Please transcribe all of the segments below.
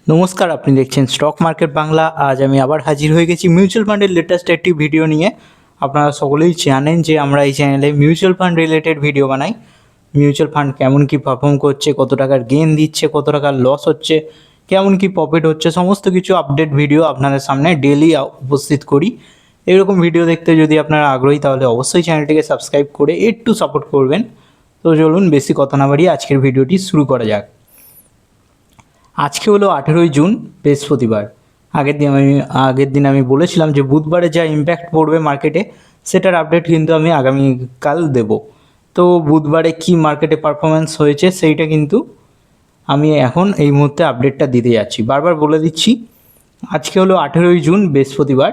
নমস্কার, আপনি দেখছেন স্টক মার্কেট বাংলা। আজ আমি আবার হাজির হয়ে গেছি মিউচুয়াল ফান্ডের লেটেস্ট একটি ভিডিও নিয়ে। আপনারা সকলেই জানেন যে আমরা এই চ্যানেলে মিউচুয়াল ফান্ড রিলেটেড ভিডিও বানাই। মিউচুয়াল ফান্ড কেমন কি পারফর্ম করছে, কত টাকার গেইন দিচ্ছে, কত টাকার লস হচ্ছে, কেমন কি প্রফিট হচ্ছে, সমস্ত কিছু আপডেট ভিডিও আপনাদের সামনে ডেইলি উপস্থিত করি। এরকম ভিডিও দেখতে যদি আপনারা আগ্রহী তাহলে অবশ্যই চ্যানেলটিকে সাবস্ক্রাইব করে একটু সাপোর্ট করবেন। তো চলুন বেশি কথা না বাড়িয়ে আজকের ভিডিওটি শুরু করা যাক। আজকে হলো 18ই জুন, বৃহস্পতিবার। আগের দিন আমি বলেছিলাম যে বুধবারে যা ইম্প্যাক্ট পড়বে মার্কেটে সেটার আপডেট কিন্তু আমি আগামীকাল দেব। তো বুধবারে কি মার্কেটে পারফরমেন্স হয়েছে সেইটা কিন্তু আমি এখন এই মুহূর্তে আপডেটটা দিতে যাচ্ছি। বারবার বলে দিচ্ছি, আজকে হলো 18ই জুন, বৃহস্পতিবার।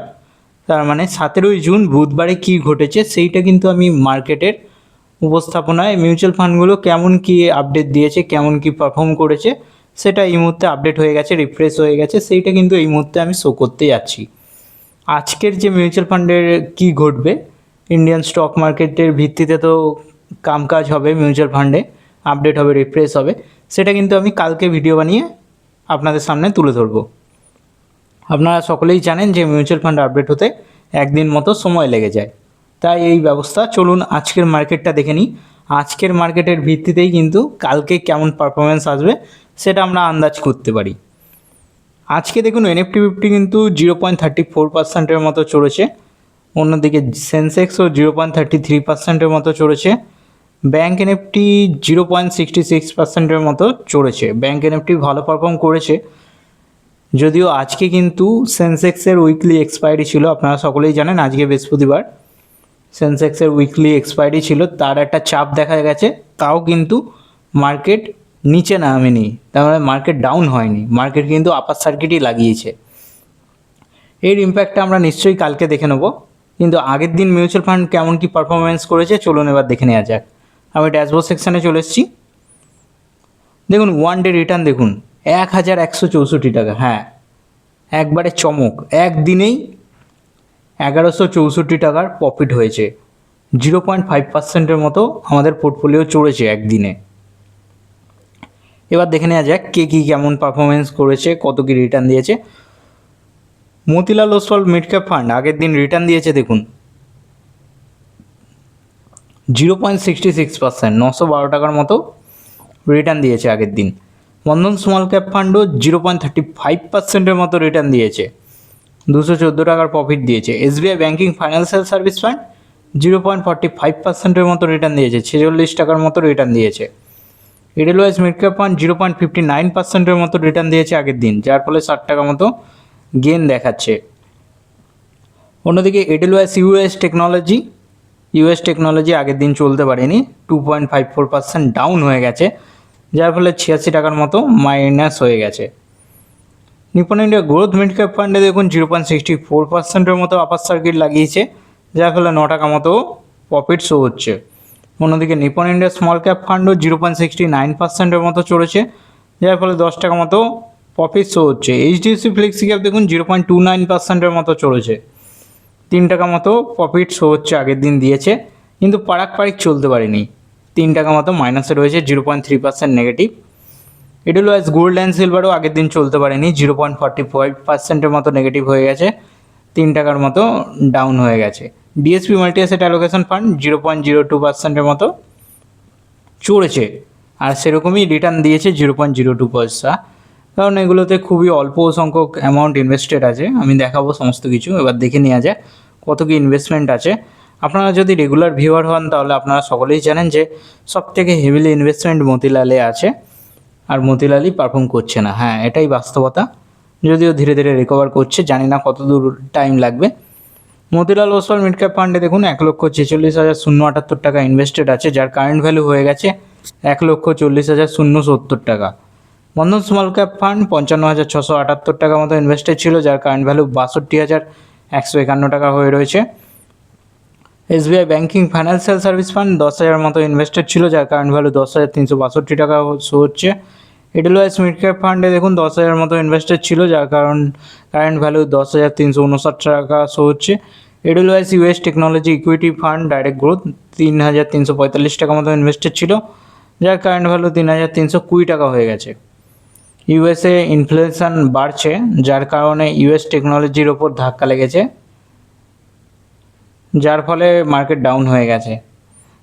তার মানে 17ই জুন বুধবারে কি ঘটেছে সেইটা কিন্তু আমি মার্কেটের উপস্থাপনায় মিউচুয়াল ফান্ডগুলো কেমন কি আপডেট দিয়েছে, কেমন কি পারফর্ম করেছে সেটা এই মুহূর্তে আপডেট হয়ে গেছে, রিফ্রেশ হয়ে গেছে, সেইটা কিন্তু এই মুহূর্তে আমি শো করতে যাচ্ছি। আজকের যে মিউচুয়াল ফান্ডের কি ঘটবে, ইন্ডিয়ান স্টক মার্কেটের ভিত্তিতে তো কামকাজ হবে, মিউচুয়াল ফান্ডে আপডেট হবে, রিফ্রেশ হবে, সেটা কিন্তু আমি কালকে ভিডিও বানিয়ে আপনাদের সামনে তুলে ধরবো। আপনারা সকলেই জানেন যে মিউচুয়াল ফান্ড আপডেট হতে একদিন মতো সময় লেগে যায়, তাই এই ব্যবস্থা। চলুন আজকের মার্কেটটা দেখে নিই। আজকের মার্কেটের ভিত্তিতেই কিন্তু কালকে কেমন পারফরমেন্স আসবে সেটা আমরা আন্দাজ করতে পারি। আজকে দেখুন এনএফটি 50 কিন্তু 0.34% মতো চড়েছে। অন্যদিকে সেন্সেক্সও 0.33% মতো চড়েছে। ব্যাঙ্ক এনএফটি 0.66% মতো চড়েছে। ব্যাঙ্ক এনএফটি ভালো পারফর্ম করেছে, যদিও আজকে কিন্তু সেন্সেক্সের উইকলি এক্সপায়ারি ছিল। আপনারা সকলেই জানেন আজকে বৃহস্পতিবার সেন্সেক্সের উইকলি এক্সপায়ারি ছিল, তার একটা চাপ দেখা গেছে। তাও কিন্তু মার্কেট নিচে নামেনি, তার মানে মার্কেট ডাউন হয়নি, মার্কেট কিন্তু আপার সার্কিটই লাগিয়েছে। এর ইম্প্যাক্টটা আমরা নিশ্চয়ই কালকে দেখে নেব, কিন্তু আগের দিন মিউচুয়াল ফান্ড কেমন কি পারফরমেন্স করেছে চলুন এবার দেখে নেওয়া যাক। আমি ড্যাশবোর্ড সেকশানে চলে এসেছি। দেখুন ওয়ান ডে রিটার্ন দেখুন 1164 টাকা। হ্যাঁ, একবারে চমক, একদিনেই 1164 টাকার প্রফিট হয়েছে। 0.5%-এর মতো আমাদের পোর্টফোলিও চড়েছে একদিনে। এবার দেখে নেওয়া যাক কে কী কেমন পারফরমেন্স করেছে, কত কী রিটার্ন দিয়েছে। Motilal Oswal mid cap fund আগের দিন রিটার্ন দিয়েছে দেখুন 0.66%, 912 টাকার মতো রিটার্ন দিয়েছে আগের দিন। বন্ধন স্মল ক্যাপ ফান্ডও 0.35%-এর মতো রিটার্ন দিয়েছে, 214 টাকার প্রফিট দিয়েছে। SBI banking financial service fund 0.45%-এর মতো রিটার্ন দিয়েছে, 46 টাকার মতো রিটার্ন দিয়েছে। এডেলওয়াইজ মিড ক্যাপ ফান্ড 0.59%-এর মতো রিটার্ন দিয়েছে আগের দিন, যার ফলে 60 টাকা মতো গেন দেখাচ্ছে। অন্যদিকে এডেলওয়াইজ ইউএস টেকনোলজি আগের দিন চলতে পারেনি, 2.54% ডাউন হয়ে গেছে, যার ফলে 86 টাকার মতো মাইনাস হয়ে গেছে। Nipon India growth mid cap ফান্ডে দেখুন 0.64%-এর মতো আপার সার্কিট লাগিয়েছে, যার ফলে 9 টাকা মতো প্রফিট শো হচ্ছে। অন্যদিকে নিপন ইন্ডিয়া স্মল ক্যাপ ফান্ডও 0.69%-এর মতো চড়েছে, যার ফলে 10 টাকা মতো প্রফিট শো হচ্ছে। এইচডিএফসি ফ্লেক্সি ক্যাপ দেখুন 0.29%-এর মতো চড়েছে, 3 টাকা মতো প্রফিট শো হচ্ছে, আগের দিন দিয়েছে, কিন্তু পারাক চলতে পারেনি, 3 টাকা মতো মাইনাসে রয়েছে, 0.3% নেগেটিভ। এডেলওয়াইজ গোল্ড অ্যান্ড সিলভারও আগের দিন চলতে পারেনি, 0.45%-এর মতো নেগেটিভ হয়ে গেছে, 3 টাকার মতো ডাউন হয়ে গেছে। DSP multi asset allocation fund 0.02%-এর মতো চড়েছে, আর সেরকমই রিটার্ন দিয়েছে 0.02 পয়সা, কারণ এগুলোতে খুবই অল্প সংখ্যক অ্যামাউন্ট ইনভেস্টেড আছে। আমি দেখাবো সমস্ত কিছু, এবার দেখে নেওয়া যায় কত কি ইনভেস্টমেন্ট আছে। আপনারা যদি রেগুলার ভিউয়ার হন তাহলে আপনারা সকলেই জানেন যে সবথেকে হেভিলি ইনভেস্টমেন্ট মতিলালে আছে, আর মতিলালই পারফর্ম করছে না। হ্যাঁ, এটাই বাস্তবতা, যদিও ধীরে ধীরে রিকভার করছে, জানি না কত দূর টাইম লাগবে। মতিলাল ওসওয়াল মিড ক্যাপ ফান্ডে দেখুন 1,46,078 টাকা ইনভেস্টেড আছে, যার কারেন্ট ভ্যালু হয়ে গেছে 1,40,070 টাকা। বন্ধন স্মল ক্যাপ ফান্ড 55,678 টাকা মতো ইনভেস্টেড ছিল, যার কারেন্ট ভ্যালু 62,151 টাকা হয়ে রয়েছে। SBI banking financial service fund 10,000 মতো ইনভেস্টেড ছিল, যার কারেন্ট ভ্যালু 10,362 টাকা হচ্ছে। এডেলওয়াইজ মিড ক্যাপ ফান্ডে দেখুন 10,000 মতো ইনভেস্টেড ছিল, যার কারেন্ট ভ্যালু 10,359 টাকা শো হচ্ছে। এডেলওয়াইজ US technology equity fund direct growth 3,345 টাকা মতো ইনভেস্টেড ছিল, যার কারেন্ট ভ্যালু 3,320 টাকা হয়ে গেছে। ইউএসএ ইনফ্লেশন বাড়ছে, যার কারণে ইউএস টেকনোলজির ওপর ধাক্কা লেগেছে, যার ফলে মার্কেট ডাউন হয়ে গেছে।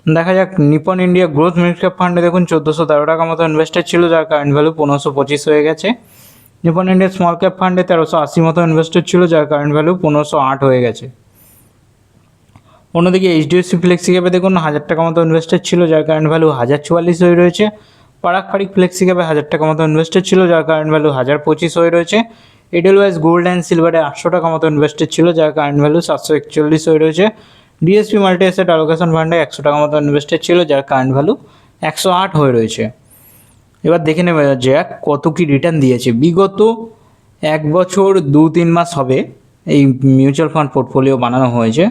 দেখা যাক Nipon India growth mid cap ফান্ডে দেখুন 1413 টাকা মতো ইনভেস্টেড ছিল, যার কারেন্ট ভ্যালু 1525 হয়ে গেছে। নিপন ইন্ডিয়া স্মল ক্যাপ ফান্ডে 1380 মতো ইনভেস্টেড ছিল, যার কারেন্ট ভ্যালু 1508 হয়ে গেছে। অন্যদিকে এইচডিএফসি ফ্লেক্সি ক্যাপে দেখুন 1000 টাকা মতো ইনভেস্টেড ছিল, যার কারেন্ট ভ্যালু 1044 হয়ে রয়েছে। পারাক পারিক ফ্লেক্সি ক্যাপে 1000 টাকা মতো ইনভেস্টেড ছিল, যার কারেন্ট ভ্যালু 1025 হয়ে রয়েছে। এডেলওয়াইজ গোল্ড অ্যান্ড সিলভারে 800 টাকা মতো ইনভেস্টেড ছিল, যার কারেন্ট ভ্যালু 741 হয়ে রয়েছে। ডিএসপি মাল্টি অ্যাসেট অ্যালোকেশন ফান্ডে 100 টাকা মতো ইনভেস্টেড ছিল, যার কারেন্ট ভ্যালু 108 হয়ে রয়েছে। এবার দেখে নেওয়া যাক কত কি রিটার্ন দিয়েছে। বিগত 1 বছর 2-3 মাস হবে এই মিউচুয়াল ফান্ড পোর্টফোলিও বানানো হয়েছে।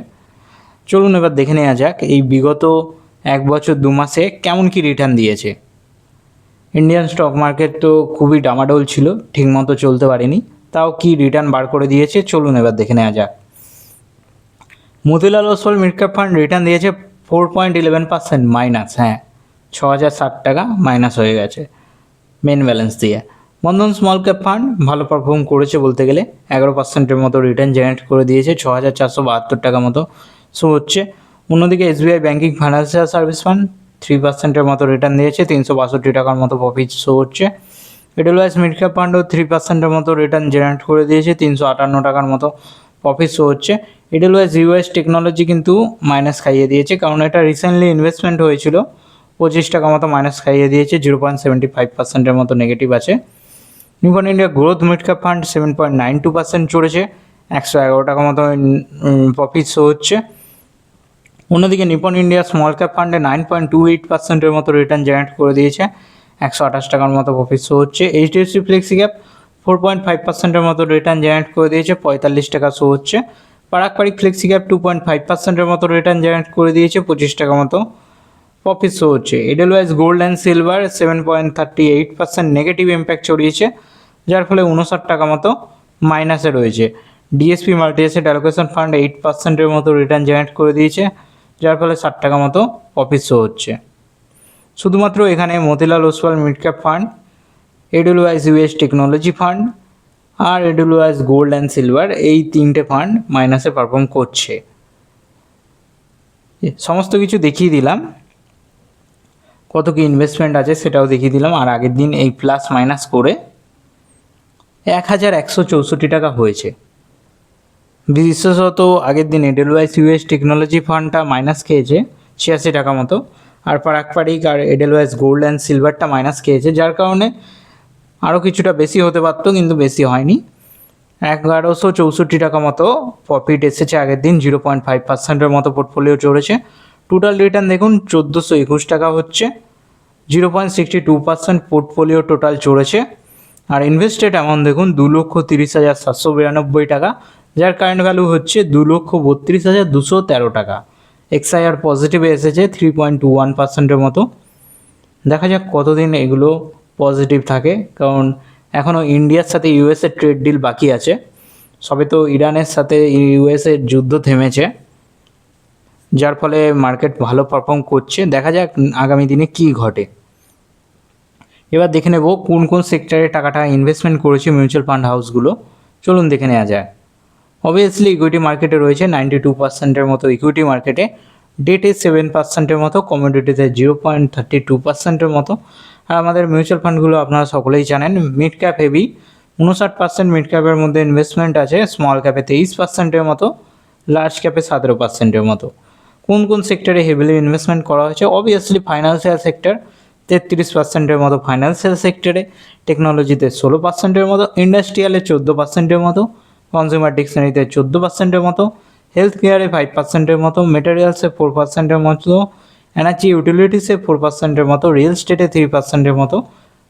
চলুন এবার দেখে নেওয়া যাক এই বিগত 1 বছর 2 মাসে কেমন কি রিটার্ন দিয়েছে। ইন্ডিয়ান স্টক মার্কেট তো খুবই ডামাডোল ছিল, ঠিকমতো চলতে পারেনি, তাও কি রিটার্ন বার করে দিয়েছে চলুন এবার দেখে নেওয়া যাক। Motilal Oswal mid cap fund return দিয়েছে 4.11% মাইনাস, 6060 টাকা মাইনাস হয়ে গেছে মেন ব্যালেন্স দিয়ে। বন্ধন স্মল ক্যাপ ফান্ড ভালো পারফর্ম করেছে বলতে গেলে, 11%-এর মতো রিটার্ন জেনারেট করে দিয়েছে, 6472 টাকা মতো শো হচ্ছে। অন্যদিকে SBI banking financial service fund 3%-এর মতো রিটার্ন দিয়েছে, 362 টাকার মতো প্রফিট শো হচ্ছে। এডেলওয়াইজ মিড ক্যাপ ফান্ডও 3%-এর মতো রিটার্ন জেনারেট করে দিয়েছে, 358 টাকার মতো প্রফিট শো হচ্ছে। এডেলওয়াইজ ইউএস টেকনোলজি কিন্তু মাইনাস খাইয়ে দিয়েছে, কারণ এটা রিসেন্টলি ইনভেস্টমেন্ট হয়েছিল, 25 টাকা মতো মাইনাস খাইয়ে দিয়েছে, 0.75%-এর মতো নেগেটিভ আছে। Nipon India growth mid cap fund 7.92% চড়েছে, 111 টাকা মতো প্রফিট শো হচ্ছে। অন্যদিকে নিপন ইন্ডিয়া স্মল ক্যাপ ফান্ডে 9.28%-এর মতো রিটার্ন জেনারেট করে দিয়েছে, 128 টাকার মতো প্রফিট শো হচ্ছে। এইচডিএফসি ফ্লেক্সি ক্যাপ 4.5%-এর মতো রিটার্ন জেনারেট করে দিয়েছে, 45 টাকা শো হচ্ছে। পারাক পারিক ফ্লেক্সি ক্যাপ 2.5%-এর মতো রিটার্ন জেনারেট করে দিয়েছে, 25 টাকা মতো প্রফিট শো হচ্ছে। Edelweiss gold and silver 7.38% negative impact ছড়িয়েছে, যার ফলে 59 টাকা মতো মাইনাসে রয়েছে। DSP multi asset allocation fund 8%-এর মতো রিটার্ন জেনারেট করে দিয়েছে, যার ফলে 60 টাকা মতো প্রফিট শো হচ্ছে। শুধুমাত্র এখানে Motilal Oswal mid cap fund, Edelweiss US technology fund আর এডেলওয়াইজ গোল্ড অ্যান্ড সিলভার, এই 3টে ফান্ড মাইনাসে পারফর্ম করছে। সমস্ত কিছু দেখিয়ে দিলাম, কত কি ইনভেস্টমেন্ট আছে সেটাও দেখিয়ে দিলাম, আর আগের দিন এই প্লাস মাইনাস করে 1164 টাকা হয়েছে। বিশেষত আগের দিন এডেলওয়াইজ ইউএস টেকনোলজি ফান্ডটা মাইনাস খেয়েছে 86 টাকা মতো, আর পারাক পারিক আর এডেলওয়াইজ গোল্ড অ্যান্ড সিলভারটা মাইনাস খেয়েছে, যার কারণে আরও কিছুটা বেশি হতে পারতো, কিন্তু বেশি হয়নি। 1164 টাকা মতো প্রফিট এসেছে আগের দিন, 0.5%-এর মতো পোর্টফোলিও চড়েছে। টোটাল রিটার্ন দেখুন 1421 টাকা হচ্ছে, 0.62% পোর্টফোলিও টোটাল চড়েছে। আর ইনভেস্টেড অ্যামাউন্ট দেখুন 2,30,792 টাকা, যার কারেন্ট ভ্যালু হচ্ছে 2,32,213 টাকা। এক্সআইআর পজিটিভে এসেছে 3.21%-এর মতো। দেখা যাক কতদিন এগুলো পজিটিভ থাকে, কারণ এখনও ইন্ডিয়ার সাথে ইউএসএর ট্রেড ডিল বাকি আছে, সবে তো ইরানের সাথে ইউএসএর যুদ্ধ থেমেছে, যার ফলে মার্কেট ভালো পারফর্ম করছে। দেখা যাক আগামী দিনে কী ঘটে। এবার দেখে নেব কোন কোন সেক্টরে টাকাটা ইনভেস্টমেন্ট করেছে মিউচুয়াল ফান্ড হাউসগুলো, চলুন দেখে নেওয়া যায়। অবভিয়াসলি ইকুইটি মার্কেটে রয়েছে 92%-এর মতো ইকুইটি মার্কেটে, ডেটে 7%-এর মতো, কমোডিটিতে 0.32%-এর মতো। আর আমাদের মিউচুয়াল ফান্ডগুলো আপনারা সকলেই জানেন, মিড ক্যাপ হেভি 59% মিড ক্যাপের মধ্যে ইনভেস্টমেন্ট আছে, স্মল ক্যাপে 23%-এর মতো, লার্জ ক্যাপে 17%-এর মতো। কোন কোন সেক্টরে হেভিলি ইনভেস্টমেন্ট করা হয়েছে? অবভিয়াসলি ফাইন্যান্সিয়াল সেক্টর 33%-এর মতো ফাইন্যান্সিয়াল সেক্টরে, টেকনোলজিতে 16%-এর মতো, ইন্ডাস্ট্রিয়ালে 14%-এর মতো, কনজিউমার ডিকশনারিতে 14%-এর মতো, হেলথ কেয়ারে 5%-এর মতো, মেটেরিয়ালসে 4%-এর মতো, এনার্জি ইউটিলিটিসে 4%-এর মতো, রিয়েল স্টেটে 3%-এর মতো,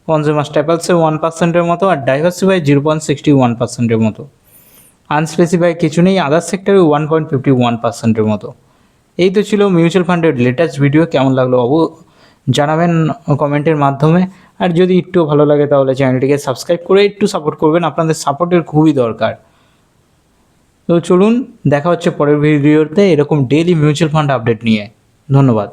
কনজিউমার স্ট্যাপলসে 1%-এর মতো, আর ডাইভার্সিফাই 0.61%-এর মতো। আনস্পেসিফাই কিছু নেই, আদার সেক্টরে 1.51%-এর মতো। এই তো ছিল মিউচুয়াল ফান্ডের লেটেস্ট ভিডিও। কেমন লাগলো জানাবেন কমেন্টের মাধ্যমে, আর যদি একটু ভালো লাগে তাহলে চ্যানেলটিকে সাবস্ক্রাইব করে একটু সাপোর্ট করবেন, আপনাদের সাপোর্টের খুবই দরকার। তো চলুন দেখা হচ্ছে পরের ভিডিওতে এরকম ডেইলি মিউচুয়াল ফান্ড আপডেট নিয়ে। ধন্যবাদ।